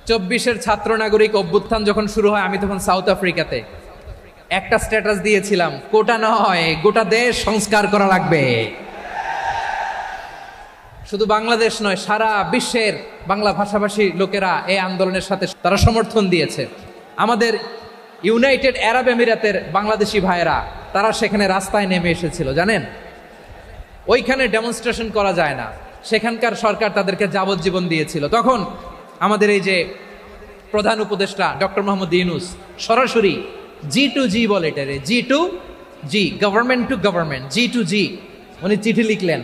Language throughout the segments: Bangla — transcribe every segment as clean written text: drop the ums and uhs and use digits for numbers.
24-এর ছাত্র নাগরিক অভ্যুত্থান যখন শুরু হয়, আমি তখন সাউথ আফ্রিকাতে একটা স্ট্যাটাস দিয়েছিলাম, কোটা নয় গোটা দেশ সংস্কার করা লাগবে। শুধু বাংলাদেশ নয়, সারা বিশ্বের বাংলা ভাষাভাষী লোকেরা এই আন্দোলনের সাথে তারা সমর্থন দিয়েছে। আমাদের ইউনাইটেড আরব আমিরাতের বাংলাদেশি ভাইয়েরা তারা সেখানে রাস্তায় নেমে এসেছিল, জানেন? ওইখানে ডেমনস্ট্রেশন করা যায় না, সেখানকার সরকার তাদেরকে যাবজ্জীবন দিয়েছিল। তখন আমাদের এই যে প্রধান উপদেষ্টা ডক্টর মোহাম্মদ ইউনূস সরাসরি G2G বলে, এটারে G2G, government to government, G2G, উনি চিঠি লিখলেন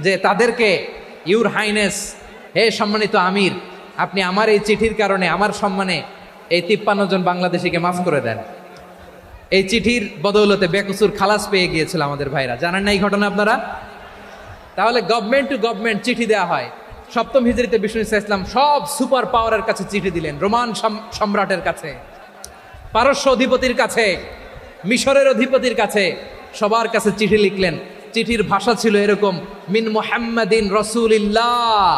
যে তাদেরকে, ইউর হাইনেস, হে সম্মানিত আমির, আপনি আমার এই চিঠির কারণে আমার সম্মানে এই 53 জন বাংলাদেশিকে মাফ করে দেন। এই চিঠির বদৌলতে বেকসুর খালাস পেয়ে গিয়েছিল আমাদের ভাইরা, জানেন না এই ঘটনা আপনারা? তাহলে গভর্নমেন্ট টু গভর্নমেন্ট চিঠি দেওয়া হয়। সপ্তম হিজরিতে বিষ্ণু ইসলাম সব সুপার পাওয়ারের কাছে চিঠি দিলেন, রোমান সম্রাটের কাছে, পারস্য অধিপতির কাছে, মিশরের অধিপতির কাছে, সবার কাছে চিঠি লিখলেন। চিঠির ভাষা ছিল এরকম, মিন মুহাম্মাদিন রাসূলিল্লাহ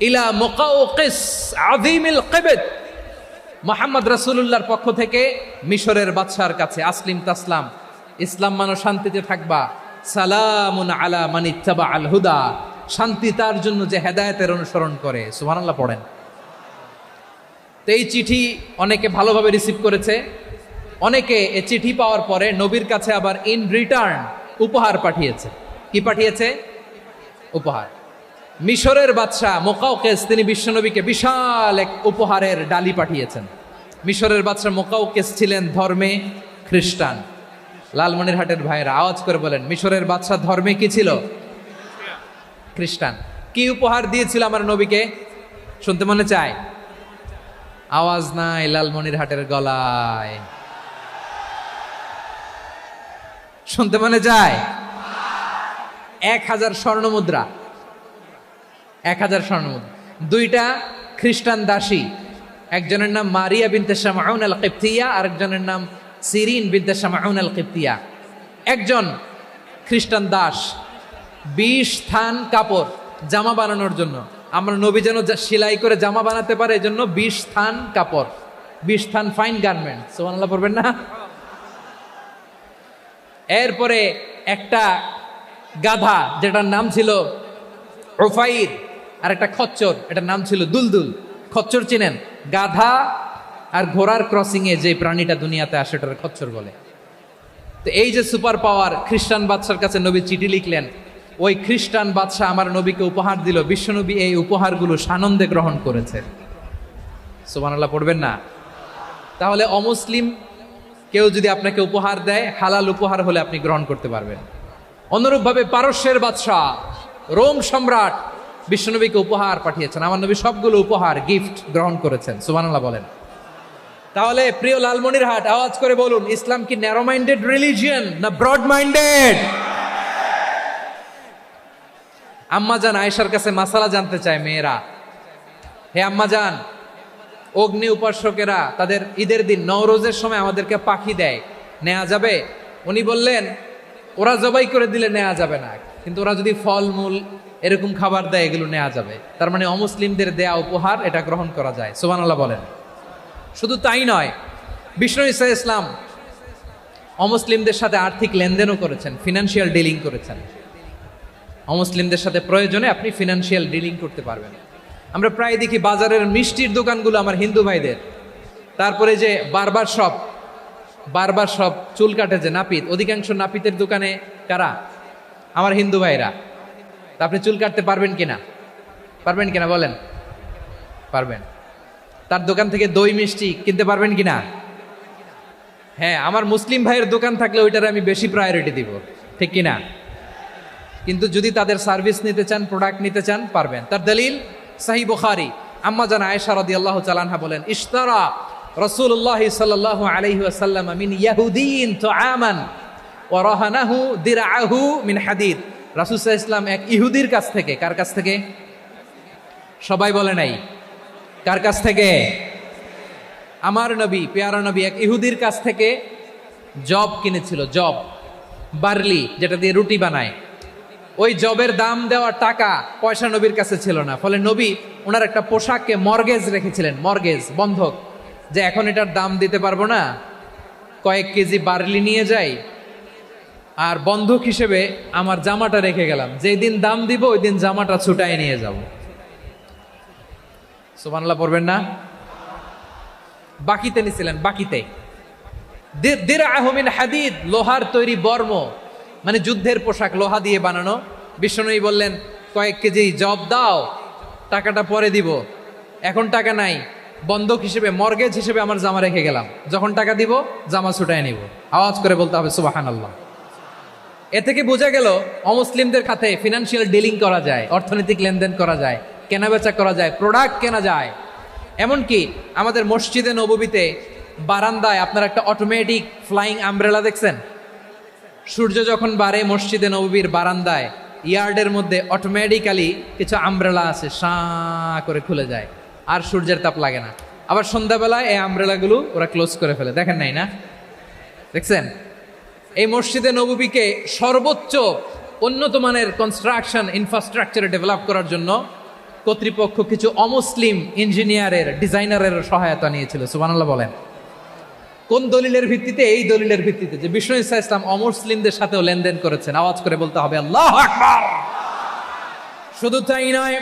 ইলা মুকাওকিস আযীমিল কিবত, মুহাম্মদ রাসূলুল্লাহর পক্ষ থেকে মিশরের বাদশার কাছে, আসলিম তাসলাম, ইসলাম মানো শান্তিতে থাকবা, সালামুন আলা মান ইত্তাবা আল হুদা, শান্তি তার জন্য যে হেদায়েতের অনুসরণ করে। সুবহানাল্লাহ পড়েন। তো এই চিঠি অনেকে ভালোভাবে রিসিভ করেছে, অনেকে এই চিঠি পাওয়ার পরে নবীর কাছে আবার ইন রিটার্ন উপহার পাঠিয়েছে। কি পাঠিয়েছে? উপহার। মিশরের বাদশা মুকাওকিস তিনি বিশ্বনবীকে বিশাল এক উপহারের ডালি পাঠিয়েছেন। মিশরের বাদশা মুকাওকিস ছিলেন ধর্মে খ্রিস্টান। লালমনিরহাটের ভাইয়েরা আওয়াজ করে বলেন, মিশরের বাদশা ধর্মে কি ছিল? খ্রিস্টান। কি উপহার দিয়েছিল আমার নবীকে? শুনতে মনে চায়? আওয়াজ নাই লালমনিরহাটের গলায়, শুনতে মনে যায়? 1000 স্বর্ণমুদ্রা, 1000 স্বর্ণমুদ্রা। 2টা খ্রিস্টান দাসী, একজনের নাম মারিয়া বিনতে শামউন আল কিবতিয়া, আরেকজনের নাম সিরিন বিনতে শামউন আল কিবতিয়া। একজন খ্রিস্টান দাস 20 থান কাপড় জামা বানানোর জন্য, আমরা নবী যেন সেলাই করে জামা বানাতে পারে এজন্য 20 থান কাপড়, 20 থান ফাইন গার্মেন্ট। সুবহানাল্লাহ পড়বেন না? এরপরে একটা গাধা যেটার নাম ছিল উফাইর, আর একটা খচ্চর, এটার নাম ছিল দুলদুল। খচ্চর চিনেন? গাধা আর ঘোড়ার ক্রসিং এ যে প্রাণীটা দুনিয়াতে আসে এটার খচ্চর বলে। তো এই যে সুপার পাওয়ার খ্রিস্টান বাদশার কাছে নবী চিঠি লিখলেন, ওই খ্রিস্টান বাদশা আমার নবীকে উপহার দিল। বিশ্বনবী এই উপহারগুলো সানন্দে গ্রহণ করেছে। সুবহানাল্লাহ পড়বেন না? তাহলে অমুসলিম কেউ যদি আপনাকে উপহার দেয়, হালাল উপহার হলে আপনি গ্রহণ করতে পারবেন। অনুরূপভাবে পারস্যের বাদশা, রোম সম্রাট বিশ্বনবীকে উপহার পাঠিয়েছেন, আমার নবী সবগুলো উপহার গিফট গ্রহণ করেছেন। সুবহানাল্লাহ বলেন। তাহলে প্রিয় লালমনিরহাট আওয়াজ করে বলুন, ইসলাম কি ন্যারো মাইন্ডেড রিলিজিয়ন না ব্রড মাইন্ডেড? আম্মাজান আয়েশার কাছে মাসালা জানতে চায় মেয়েরা, হে আম্মাজান, অগ্নি উপাসকেরা তাদের ঈদের দিন নওরোজের সময় আমাদেরকে পাখি দেয়, নেওয়া যাবে? উনি বললেন, ওরা জবাই করে দিলে নেওয়া যাবে না, কিন্তু ওরা যদি ফলমূল এরকম খাবার দেয় এগুলো নেওয়া যাবে। তার মানে অমুসলিমদের দেয়া উপহার এটা গ্রহণ করা যায়। সুবহানাল্লাহ বলেন। শুধু তাই নয়, বিষ্ণু ঈসা ইসলাম অমুসলিমদের সাথে আর্থিক লেনদেনও করেছেন, ফিনান্সিয়াল ডিলিং করেছেন। অমুসলিমদের সাথে প্রয়োজনে আপনি ফিনান্সিয়াল ডিলিং করতে পারবেন। আমরা প্রায় দেখি বাজারের মিষ্টির দোকানগুলো আমার হিন্দু ভাইদের, তারপরে যে বারবার সব চুল কাটে যে নাপিত, অধিকাংশ নাপিতের দোকানে কারা? আমার হিন্দু ভাইরা। তা আপনি চুল কাটতে পারবেন কিনা? পারবেন কিনা বলেন? পারবেন। তার দোকান থেকে দই মিষ্টি কিনতে পারবেন কিনা? হ্যাঁ, আমার মুসলিম ভাইয়ের দোকান থাকলে ওইটার আমি বেশি প্রায়োরিটি দিব, ঠিক কিনা? কিন্তু যদি তাদের সার্ভিস নিতে চান, প্রোডাক্ট নিতে চান, পারবেন। তার দলিল সহিহ বুখারী, আম্মা জান আয়েশা রাদিয়াল্লাহু তাআলা আনহা বলেন, ইশতারা রাসূলুল্লাহ সাল্লাল্লাহু আলাইহি ওয়াসাল্লাম মিন ইয়াহুদিয়িন তুআমান ওয়া রাহানাহু দিরআহু মিন হাদিদ। রাসূল সাল্লাল্লাহু আলাইহি ওয়াসাল্লাম এক ইহুদির কাছ থেকে, কার কাছ থেকে? সবাই বলে নাই, কার কাছ থেকে? আমার নবী, পেয়ারা নবী এক ইহুদির কাছ থেকে জব কিনেছিল। জব, বার্লি, যেটা দিয়ে রুটি বানায়। ওই জবের দাম দেওয়ার টাকা পয়সা নবীর কাছে ছিল না, ফলে নবী ওনার একটা পোশাককে মর্গেজ রেখেছিলেন, মর্গেজ বন্ধক, যে এখন এটার দাম দিতে পারবো না, কয়েক কেজি বার্লি নিয়ে যাই আর বন্ধক হিসেবে আমার জামাটা রেখে গেলাম, যেই দিন দাম দিব ওই দিন জামাটা ছুটাই নিয়ে যাব। সুবহানাল্লাহ পড়বেন না? বাকিতে নিছিলেন, বাকিতে। দিরআহু মিন হাদিদ, লোহার তৈরি বর্ম, মানে যুদ্ধের পোশাক, লোহা দিয়ে বানানো। বিশ্বনবী বললেন কয়েক কেজি জব দাও, টাকাটা পরে দিব, এখন টাকা নাই, বন্ধক হিসেবে মর্গেজ হিসেবে আমার জামা রেখে গেলাম, যখন টাকা দিব জামা ছুটায় নিব। আওয়াজ করে বলতে হবে সুবহানাল্লাহ। এ থেকে বোঝা গেল অমুসলিমদের খাতে ফিনান্সিয়াল ডিলিং করা যায়, অর্থনৈতিক লেনদেন করা যায়, কেনাবেচা করা যায়, প্রোডাক্ট কেনা যায়। এমনকি আমাদের মসজিদে নববীতে বারান্দায় আপনারা একটা অটোমেটিক ফ্লাইং আমব্রেলা দেখছেন? সূর্য যখন বাড়ে মসজিদে নববীর বারান্দায় ইয়ার্ডের মধ্যে অটোমেটিক্যালি কিছু আমব্রেলা আছে, সাঁ করে খুলে যায়, আর সূর্যের তাপ লাগে না। আবার সন্ধ্যাবেলায় এই আমব্রেলাগুলো ওরা ক্লোজ করে ফেলে, দেখেন নাই না? দেখছেন? এই মসজিদে নববীকে সর্বোচ্চ উন্নত মানের কনস্ট্রাকশন ইনফ্রাস্ট্রাকচারে ডেভেলপ করার জন্য কর্তৃপক্ষ কিছু অমুসলিম ইঞ্জিনিয়ারের, ডিজাইনারের সহায়তা নিয়েছিল। সুবহানাল্লাহ বলেন। কোন দলিলের ভিত্তিতে? এই দলিলের ভিত্তিতে যে বিষ্ণু ঈসা ইসলাম অমুসলিমদের সাথেও লেনদেন করেছেন। আওয়াজ করে বলতে হবে আল্লাহু আকবার। শুধু তাই নয়,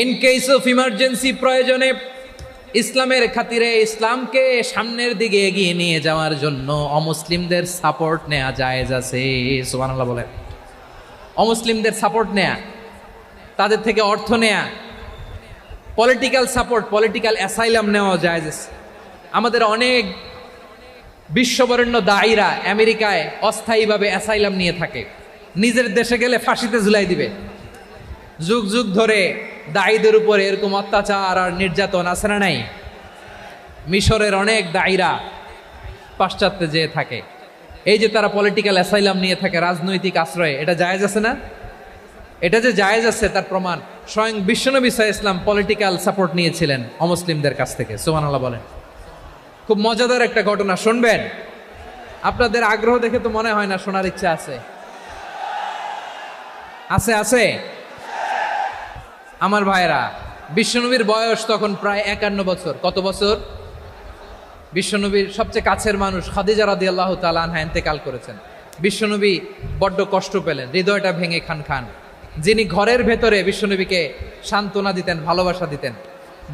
ইন কেস অফ ইমার্জেন্সি, প্রয়োজনে ইসলামের খাতিরে ইসলামকে সামনের দিকে এগিয়ে নিয়ে যাওয়ার জন্য অমুসলিমদের সাপোর্ট নেওয়া জায়েজ আছে। সুবহানাল্লাহ বলেন। অমুসলিমদের সাপোর্ট নেয়া, তাদের থেকে অর্থ নেয়া, পলিটিক্যাল সাপোর্ট, পলিটিক্যাল অ্যাসাইলাম নেওয়া জায়েজ আছে। আমাদের অনেক বিশ্ববরেণ্য দায়ীরা আমেরিকায় অস্থায়ীভাবে অ্যাসাইলাম নিয়ে থাকে, নিজের দেশে গেলে ফাঁসিতে ঝুলাই দিবে। যুগ যুগ ধরে দায়ীদের উপরে এরকম অত্যাচার আর নির্যাতন আছে না নাই? মিশরের অনেক দায়ীরা পাশ্চাত্যে যেয়ে থাকে, এই যে তারা পলিটিক্যাল অ্যাসাইলাম নিয়ে থাকে, রাজনৈতিক আশ্রয়, এটা জায়েজ আছে না? এটা যে জায়েজ আছে তার প্রমাণ স্বয়ং বিশ্বনবী সাল্লাল্লাহু আলাইহি ওয়াসাল্লাম পলিটিক্যাল সাপোর্ট নিয়েছিলেন অমুসলিমদের কাছ থেকে। সুবহানাল্লাহ বলেন। খুব মজাদার একটা ঘটনা, শুনবেন? আপনাদের আগ্রহ দেখে তো মনে হয় না শোনার ইচ্ছা আছে। আছে আছে আমার ভাইরা, বিশ্বনবীর বয়স তখন প্রায় 51 বছর। কত বছর? বিশ্বনবীর সবচেয়ে কাছের মানুষ খাদিজা রাদিয়াল্লাহু তাআলা আনহা ইন্তেকাল করেছেন। বিশ্বনবী বড্ড কষ্ট পেলেন, হৃদয়টা ভেঙে খান খান। যিনি ঘরের ভেতরে বিশ্বনবীকে সান্ত্বনা দিতেন, ভালোবাসা দিতেন,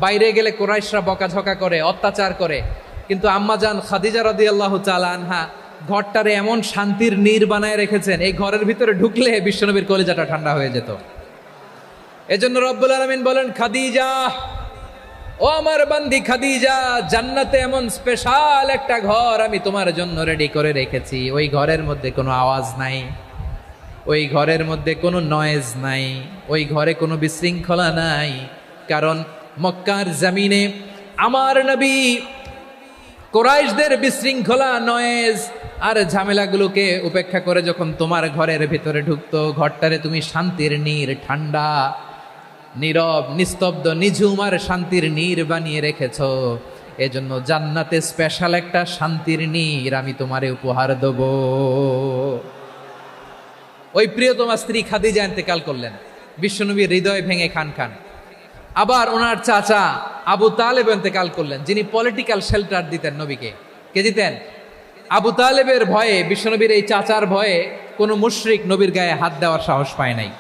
বাইরে গেলে কুরাইশরা বকাঝকা করে, অত্যাচার করে, কিন্তু আম্মাজান খাদিজা রাদিয়াল্লাহু তাআলা আনহা ঘরটারে এমন শান্তির নীর বানায় রেখেছেন, এই ঘরের ভিতরে ঢুকলে বিশ্বনবীর কলিজাটা ঠান্ডা হয়ে যেত। এজন্য রব্বুল আলামিন বলেন, খাদিজা, ও আমার বান্দি খাদিজা, জান্নাতে এমন স্পেশাল একটা ঘর আমি তোমার জন্য রেডি করে রেখেছি। ওই ঘরের মধ্যে কোনো আওয়াজ নাই, ওই ঘরের মধ্যে কোনো নয়েজ নাই, ওই ঘরে কোনো বিশৃঙ্খলা নাই। কারণ মক্কার জমিনে আমার নবী কুরাইশদের বিশৃঙ্খলা, নয়েজ আর ঝামেলাগুলোকে উপেক্ষা করে যখন তোমার ঘরের ভিতরে ঢুকতো, ঘরটারে তুমি শান্তির নীর, ঠান্ডা, নীরব, নিস্তব্ধ, নিঝুম আর শান্তির নীর বানিয়ে রেখেছ। এজন্য জান্নাতে স্পেশাল একটা শান্তির নীর আমি তোমারে উপহার দেব। ওই প্রিয়তমা স্ত্রী খাদিজা ইন্তেকাল করলেন, বিশ্বনবীর হৃদয় ভেঙে খান খান। আবার ওনার চাচা আবু তালেব ইন্তেকাল করলেন, যিনি পলিটিক্যাল শেল্টার দিতেন নবীকে। কে দিতেন? আবু তালেবের ভয়ে, বিশ্বনবীর এই চাচার ভয়ে কোনো মুশরিক নবীর গায়ে হাত দেওয়ার সাহস পায় নাই।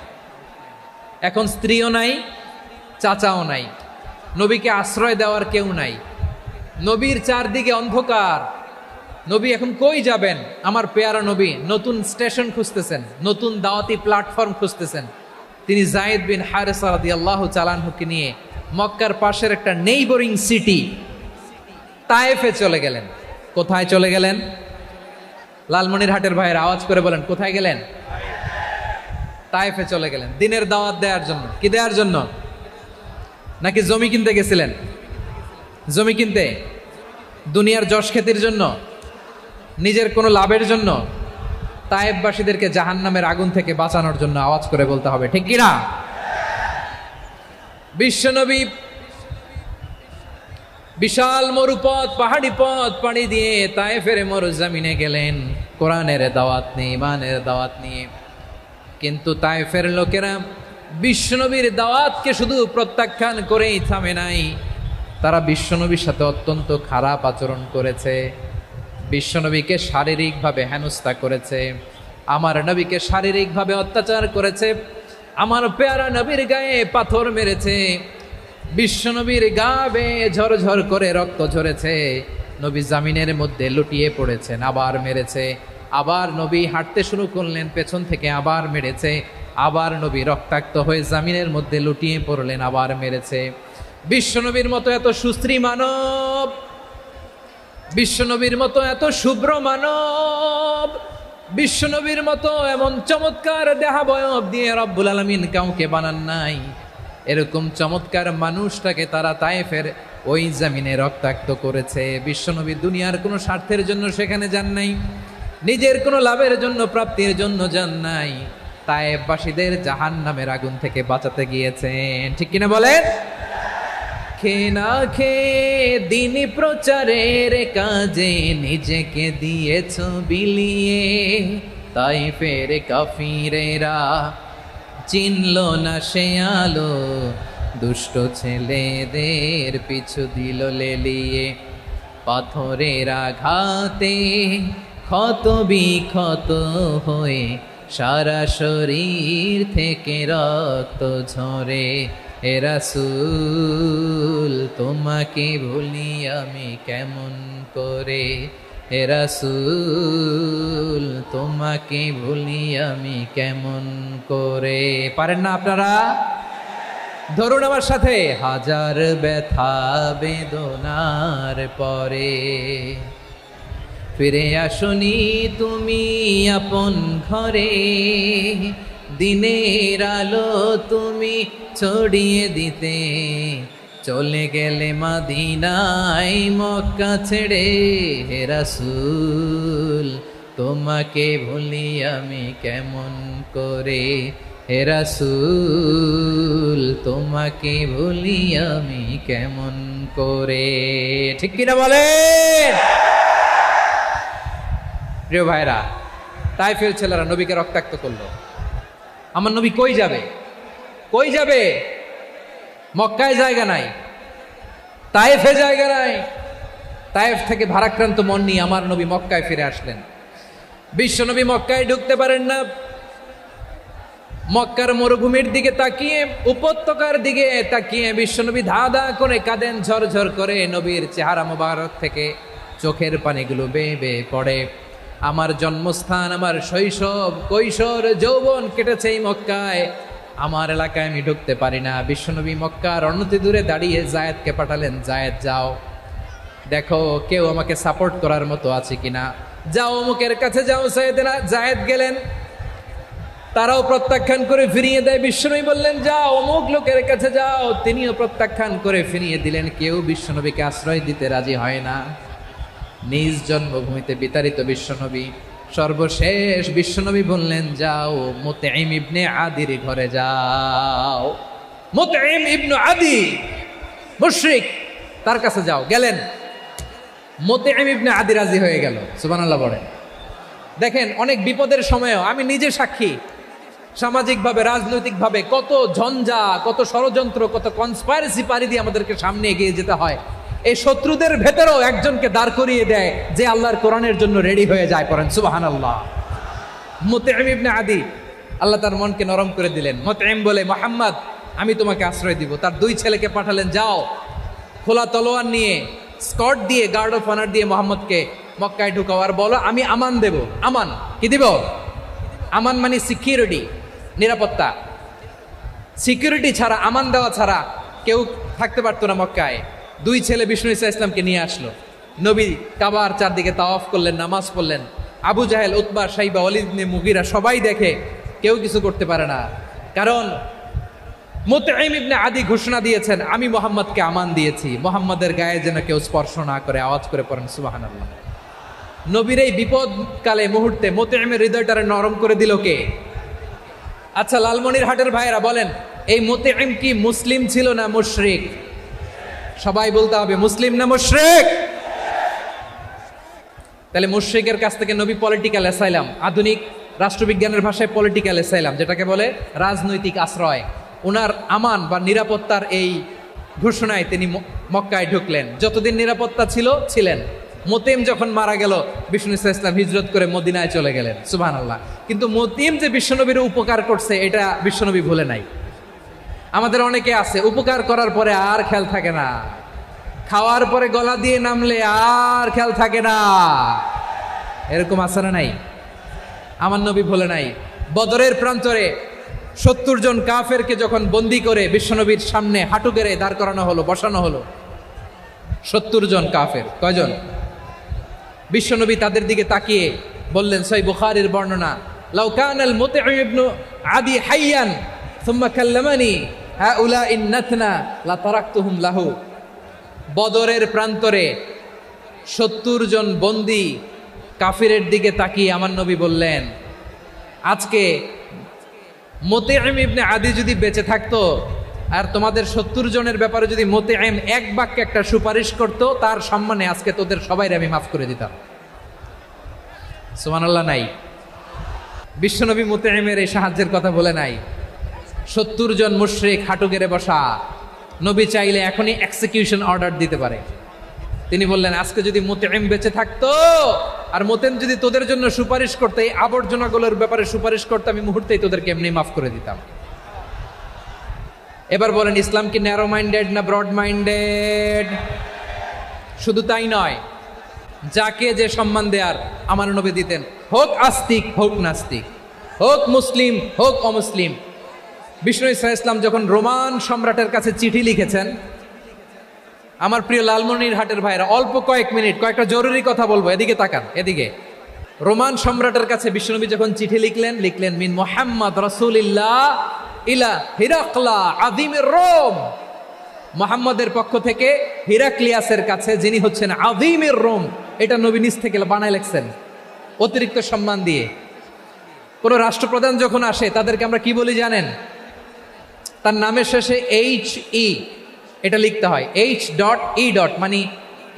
এখন স্ত্রীও নাই, চাচাও নাই, নবীকে আশ্রয় দেওয়ার কেউ নাই, নবীর চারদিকে অন্ধকার। নবী এখন কই যাবেন? আমার পেয়ারা নবী নতুন স্টেশন খুঁজতেছেন, নতুন দাওয়াতি প্ল্যাটফর্ম খুঁজতেছেন। তিনি যায়েদ বিন হারেসা রাদিয়াল্লাহু তাআলা আনহুকে নিয়ে মক্কার পাশের একটা নেইবরিং সিটি তায়েফে চলে গেলেন। কোথায় চলে গেলেন? লালমনিরহাটের ভাইয়ের আওয়াজ করে বলেন, কোথায় গেলেন? তায়েফে চলে গেলেন দিনের দাওয়াত দেওয়ার জন্য। কি দেওয়ার জন্য? নাকি জমি কিনতে গেছিলেন? জমি কিনতে, দুনিয়ার যশ খ্যাতির জন্য, নিজের কোনো লাভের জন্য? তায়েফবাসীদেরকে জাহান্নামের আগুন থেকে বাঁচানোর জন্য। আওয়াজ করে বলতে হবে ঠিক কিনা? বিশ্বনবী বিশাল মরুপথ, পাহাড়ি পথ পাড়ি দিয়ে তায়েফের মরুজমিনে গেলেন কোরআনের দাওয়াত নিয়ে, ইমানের দাওয়াত নিয়ে। কিন্তু তায়েফের লোকেরা বিশ্বনবীর দাওয়াতকে শুধু প্রত্যাখ্যান করেই থামে নাই, তারা বিশ্বনবীর সাথে অত্যন্ত খারাপ আচরণ করেছে, বিশ্বনবীকে শারীরিকভাবে হেনস্থা করেছে, আমার নবীকে শারীরিকভাবে অত্যাচার করেছে, আমার পেয়ারা নবীর গায়ে পাথর মেরেছে, বিশ্বনবীর গা বেয়ে ঝরঝর করে রক্ত ঝরেছে, নবী জামিনের মধ্যে লুটিয়ে পড়েছেন, আবার মেরেছে, আবার নবী হাঁটতে শুরু করলেন, পেছন থেকে আবার মেরেছে, আবার নবী রক্তাক্ত হয়ে জামিনের মধ্যে লুটিয়ে পড়লেন, আবার মেরেছে। বিশ্বনবীর মতো এত সুশ্রী মানব, বিশ্বনবীর মতো এত শুভ্র মানব, বিশ্বনবীর মতো এমন চমৎকার দেহাবয়ব দিয়ে রব্বুল আলামিন কাউকে বানান নাই। এরকম চমৎকার মানুষটাকে তারা তায়েফের ওই জামিনে রক্তাক্ত করেছে। বিশ্বনবী দুনিয়ার কোনো স্বার্থের জন্য সেখানে যান নাই, নিজের কোনো লাভের জন্য, প্রাপ্তির জন্য যান নাই, তায়েফবাসীদের জাহান্নামের আগুন থেকে বাঁচাতে গিয়েছেন। ঠিক কিনা বলেন? খেয়ে না খেয়ে দিন প্রচারের কাজে নিজেকে দিয়েছ বিলিয়ে, তায়েফের কাফিরেরা চিনল না সে আলো, দুষ্ট ছেলেদের পিছু দিল লেলিয়ে, পাথরের আঘাতে ক্ষত বিক্ষত হয়ে সারা শরীর থেকে রক্ত ঝরে। হে রাসূল তোমাকে ভুলি আমি কেমন করে, হে রাসূল তোমাকে ভুলি আমি কেমন করে। পারেন না আপনারা? ধরুন আমার সাথে। হাজার ব্যথা বেদনার পরে ফিরে আসনি তুমি আপন ঘরে, দিনের আলো তুমি ছড়িয়ে দিতে, চলে গেলে মদিনায় মক্কা ছেড়ে। হে রাসূল তোমাকে ভুলি আমি কেমন করে, হে রাসূল তোমাকে ভুলি আমি কেমন করে। ঠিক কিনা বলে? প্রিয় ভাইরা, তায়েফের ছেলেরা নবীকে রক্তাক্ত করলো। আমার নবী কই যাবে? কই যাবে? মক্কায় জায়গা নাই, তায়েফে জায়গা নাই। তায়েফ থেকে ভারাক্রান্ত মন নিয়ে আমার নবী মক্কায় ফিরে আসলেন। বিশ্ব নবী মক্কায় ঢুকতে পারেন না। মক্কার মরুভূমির দিকে তাকিয়ে, উপত্যকার দিকে তাকিয়ে বিশ্বনবী ধা ধা করে কাঁদেন, ঝরঝর করে। নবীর চেহারা মোবারক থেকে চোখের পানিগুলো বেয়ে বেয়ে পড়ে। আমার জন্মস্থান, আমার শৈশব, কৈশোর, যৌবন কেটেছে এই মক্কায়, আমার এলাকায় আমি ঢুকতে পারি না। বিশ্বনবী মক্কার অনতি দূরে দাঁড়িয়ে জায়েদকে পাঠালেন, জায়েদ যাও দেখো কেউ আমাকে সাপোর্ট করার মতো আছে কিনা, যাও অমুকের কাছে যাও। জায়েদ গেলেন, তারাও প্রত্যাখ্যান করে ফিরিয়ে দেয়। বিশ্বনবী বললেন যাও অমুক লোকের কাছে যাও, তিনিও প্রত্যাখ্যান করে ফিরিয়ে দিলেন। কেউ বিশ্বনবীকে আশ্রয় দিতে রাজি হয় না। নিজ জন্মভূমিতে বিতাড়িত বিশ্বনবী, সর্বশেষ বিশ্বনবী বললেন যাও মুতঈম ইবনে আদির ঘরে যাও। মুতঈম ইবনে আদি মুশরিক, তার কাছে যাও। গেলেন, মুতঈম ইবনে আদি রাজি হয়ে গেল। সুবহানাল্লাহ বলেন। দেখেন, অনেক বিপদের সময়ও আমি নিজে সাক্ষী, সামাজিকভাবে, রাজনৈতিকভাবে কত ঝঞ্ঝা, কত ষড়যন্ত্র, কত কনস্পাইরেসি পাড়ি দিয়ে আমাদেরকে সামনে এগিয়ে যেতে হয়। এই শত্রুদের ভেতরেও একজনকে দাঁড় করিয়ে দেয় যে আল্লাহর কোরআনের জন্য রেডি হয়ে যায়। পড়েন সুবহানাল্লাহ। মুতঈম ইবনে আদি, আল্লাহ তার মনকে নরম করে দিলেন। মুতঈম বলে, মুহাম্মদ আমি তোমাকে আশ্রয় দিব। তার দুই ছেলেকে পাঠালেন, যাও খোলা তলোয়ার নিয়ে, স্কট দিয়ে, গার্ড অফ অনার দিয়ে মুহাম্মদকে মক্কায় ঢুকাও, আর বলো আমি আমান দেব। আমান কি দিব? আমান মানে সিকিউরিটি, নিরাপত্তা। সিকিউরিটি ছাড়া, আমান দেওয়া ছাড়া কেউ থাকতে পারতো না মক্কায়। দুই ছেলে বিষ্ণু ইসা ইসলামকে নিয়ে আসলো। নবী কাবার চারদিকে তাওয়াফ করলেন, নামাজ পড়লেন। আবু জাহেল, উতবা, শাইবা, ওয়ালিদ ইবনে মুগীরা সবাই দেখে, কেউ কিছু করতে পারে না। কারণ মুতঈম ইবনে আদি ঘোষণা দিয়েছেন, আমি মুহাম্মদকে আমান দিয়েছি, মুহাম্মদের গায়ে যেন কেউ স্পর্শ না করে। আওয়াজ করে পড়েন সুবহানাল্লাহ। নবীর এই বিপদকালে মুহূর্তে মুতঈমের হৃদয়টারে নরম করে দিল কে? আচ্ছা, লালমনিরহাটের ভাইয়েরা বলেন, এই মুতঈম কি মুসলিম ছিল না মুশরিক? সবাই বলতে হবে, মুসলিম না মুশরিক? তাহলে মুশরিকের কাছ থেকে নবী পলিটিক্যাল অ্যাসাইলাম, আধুনিক রাষ্ট্রবিজ্ঞানের ভাষায় পলিটিক্যাল অ্যাসাইলাম, যেটাকে বলে রাজনৈতিক আশ্রয়। ওনার আমান বা নিরাপত্তার এই ঘোষণায় তিনি মক্কায় ঢুকলেন। যতদিন নিরাপত্তা ছিলেন। মোতেম যখন মারা গেল, বিষ্ণু ইসলাম হিজরত করে মদিনায় চলে গেলেন। সুবহানাল্লাহ। কিন্তু মোতেম যে বিশ্বনবীর উপকার করছে এটা বিশ্বনবী ভুলে নাই। আমাদের অনেকে আছে উপকার করার পরে আর খেয়াল থাকে না, খাওয়ার পরে গলা দিয়ে নামলে আর খেয়াল থাকে না। এরকম আছে না নাই? আমার নবী ভুলে নাই। বদরের প্রান্তরে 70 জন কাফেরকে যখন বন্দি করে বিশ্বনবীর সামনে হাঁটু গেড়ে দাঁড় করানো হলো, বসানো হলো, 70 জন কাফের। কয়জন? বিশ্বনবী তাদের দিকে তাকিয়ে বললেন, সহিহ বুখারীর বর্ণনা, লাউ কানাল মুতঈম ইবনে আদি হাইয়ান সুম্মা কাল্লামানি হাউলাই নাতনা লা তারাকতুহুম লাহু। বদরের প্রান্তরে 70 জন বন্দি কাফিরের দিকে তাকিয়ে আমার নবী বললেন, আজকে মুতঈম ইবনে আদি যদি বেঁচে থাকতো আর তোমাদের 70 জনের ব্যাপারে যদি মুতঈম এক বাক্যে একটা সুপারিশ করত, তার সম্মানে আজকে তোদের সবাইকে আমি মাফ করে দিতাম। সুবহানাল্লাহ। নাই? বিশ্বনবী মুতঈমের এই সাহায্যের কথা বলে নাই। 70 জন মুশরিক হাঁটু গেড়ে বসা, নবী চাইলে এখনই এক্সিকিউশন অর্ডার দিতে পারে। তিনি বললেন, আজকে যদি মুতঈম বেঁচে থাকতো আর মুতঈম যদি তোদের জন্য সুপারিশ করতে, এই আবর্জনাগুলোর ব্যাপারে সুপারিশ করতে, আমি মুহূর্তেই তোদেরকে এমনি মাফ করে দিতাম। এবার বলেন, ইসলাম কি ন্যারো মাইন্ডেড না ব্রড মাইন্ডেড? শুধু তাই নয়, যাকে যে সম্মান দেয়ার আমার নবী দিতেন, হোক আস্তিক হোক নাস্তিক, হোক মুসলিম হোক অমুসলিম। বিষ্ণু ইসলাম যখন রোমান সম্রাটের কাছে চিঠি লিখেছেন, আমার প্রিয় লালমনিরহাটের ভাইরা, অল্প কয়েক মিনিট কয়েকটা জরুরি কথা বলবো, এদিকে তাকান, এদিকে। রোমান সম্রাটের কাছে বিশ্বনবী যখন চিঠি লিখলেন মিন মুহাম্মদ রাসূলিল্লাহ ইলা হিরাকলা আযীমির রোম, মুহাম্মদের পক্ষ থেকে হিরাক্লিয়াসের কাছে, যিনি হচ্ছেন আযীমির রোম। এটা নবী নিজ থেকে বানায় লিখছেন, অতিরিক্ত সম্মান দিয়ে। কোন রাষ্ট্রপ্রধান যখন আসে তাদেরকে আমরা কি বলি জানেন? তার নামের শেষে HE এটা লিখতে হয়, H.E. মানে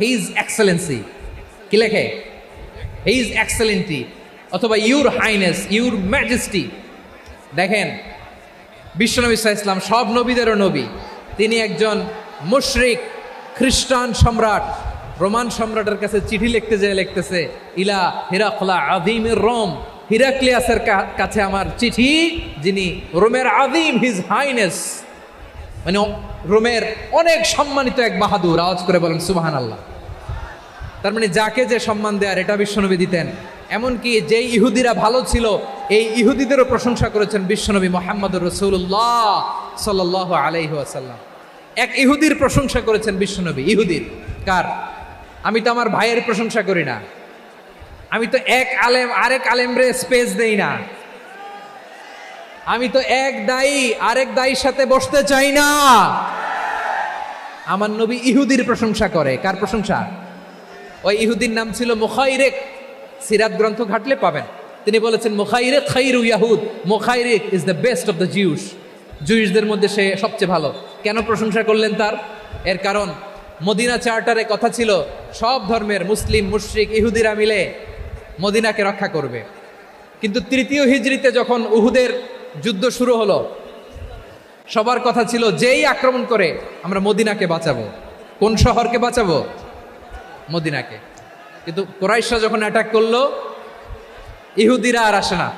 হিজ এক্সেলেন্সি। কি লেখে? হিজ এক্সেলেন্টি, অথবা ইউর হাইনেস, ইউর ম্যাজেস্টি। দেখেন, বিশ্বনবী সাল্লাল্লাহু আলাইহি ওয়াসাল্লাম সব নবীদেরও নবী। তিনি একজন মুশরিক খ্রিস্টান সম্রাট, রোমান সম্রাটের কাছে চিঠি লিখতে যেয়ে লিখতেছে, ইলা হিরাকলা আযীমির রোম, হিরাক্লিয়াসের কাছে আমার চিঠি, যিনি রোমের আযীম, হিজ হাইনেস, মানে রোমের অনেক সম্মানিত এক বাহাদুর। আওয়াজ করে বলেন সুবহানাল্লাহ। তার মানে যাকে যে সম্মান দেয়ার এটা বিশ্বনবী দিতেন। এমনকি যেই ইহুদিরা ভালো ছিল, এই ইহুদিদেরও প্রশংসা করেছেন বিশ্বনবী মুহাম্মদুর রাসূলুল্লাহ সাল্লাল্লাহু আলাইহি ওয়াসাল্লাম। এক ইহুদির প্রশংসা করেছেন বিশ্বনবী। ইহুদির কার? আমি তো আমার ভাইয়ের প্রশংসা করি না, আমি তো এক আলেম আরেক আলেমরে স্পেস দেই না, আমি তো এক দায়ী আরেক দায়ীর সাথে বসতে চাই না। আমার নবী ইহুদির প্রশংসা করে। কার প্রশংসা? ওই ইহুদির নাম ছিল মুখাইরেক। সিরাত গ্রন্থ ঘাটলে পাবেন। তিনি বলেছেন, মুখাইরেক খাইরু ইয়াহুদ, মুখাইরেক is the best of the Jews. জুইশদের মধ্যে সে সবচেয়ে ভালো। কেন প্রশংসা করলেন তার? এর কারণ মদিনা চার্টারে কথা ছিল সব ধর্মের মুসলিম, মুশরিক, ইহুদিরা মিলে মদিনাকে রক্ষা করবে। কিন্তু 3য় হিজরিতে যখন উহুদের যুদ্ধ শুরু হলো, সবার কথা ছিল যেই আক্রমণ করে আমরা মদিনাকে বাঁচাবো। কোন শহরকে বাঁচাবো? মদিনাকে। কিন্তু কুরাইশরা যখন অ্যাটাক করলো, ইহুদিরা আর আসে না,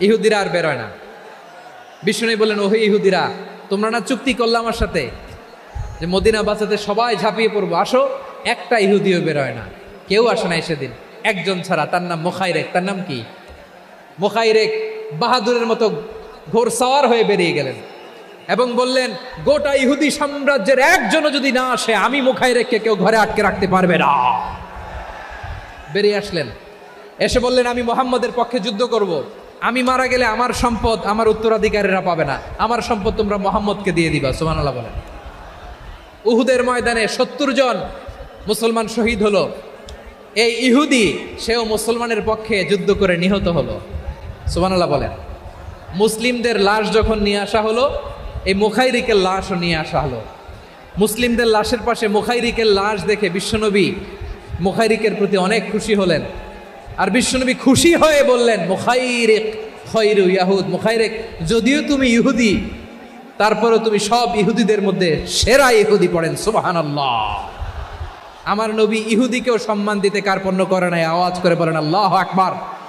ইহুদিরা আর বেরোয় না। বিষ্ণু বললেন, ওহে ইহুদিরা, তোমরা না চুক্তি করলে আমার সাথে যে মদিনা বাঁচাতে সবাই ঝাঁপিয়ে পড়বো, আসো। একটা ইহুদিও বেরোয় না, কেউ আসে নাই সেদিন, একজন ছাড়া। তার নাম মুখাইরেক। তার নাম কি? মুখাইরেক বাহাদুরের মতো ঘোড়সাওয়ার হয়ে বেরিয়ে গেলেন এবং বললেন, গোটা ইহুদি সাম্রাজ্যের একজনও যদি না আসে, আমি মুখাইরেককে কেউ ঘরে আটকে রাখতে পারবে না। বেরিয়ে আসলেন, এসে বললেন, আমি মুহাম্মদের পক্ষে যুদ্ধ করব। আমি মারা গেলে আমার সম্পদ আমার উত্তরাধিকারীরা পাবে না, আমার সম্পদ তোমরা মুহাম্মদকে দিয়ে দিবা। সুবহানাল্লাহ বলেন। উহুদের ময়দানে 70 জন মুসলমান শহীদ হলো। এই ইহুদি, সেও মুসলমানের পক্ষে যুদ্ধ করে নিহত হলো। সুবহানাল্লাহ বলেন। মুসলিমদের লাশ যখন নিয়ে আসা হলো, এই মুখাইরিকের লাশও নিয়ে আসা হলো। মুসলিমদের লাশের পাশে মুখাইরিকের লাশ দেখে বিশ্বনবী মুখাইরিকের প্রতি অনেক খুশি হলেন আর বিশ্বনবী খুশি হয়ে বললেন মুখাইরিক খৈরু ইয়াহুদ, মুখাইরিক যদিও তুমি ইহুদি তারপরেও তুমি সব ইহুদিদের মধ্যে সেরা ইহুদি। পড়েন সুবহানাল্লাহ। আমার নবী ইহুদিকেও সম্মান দিতে কার্পণ্য করে নাই। আওয়াজ করে বলেন আল্লাহু আকবার।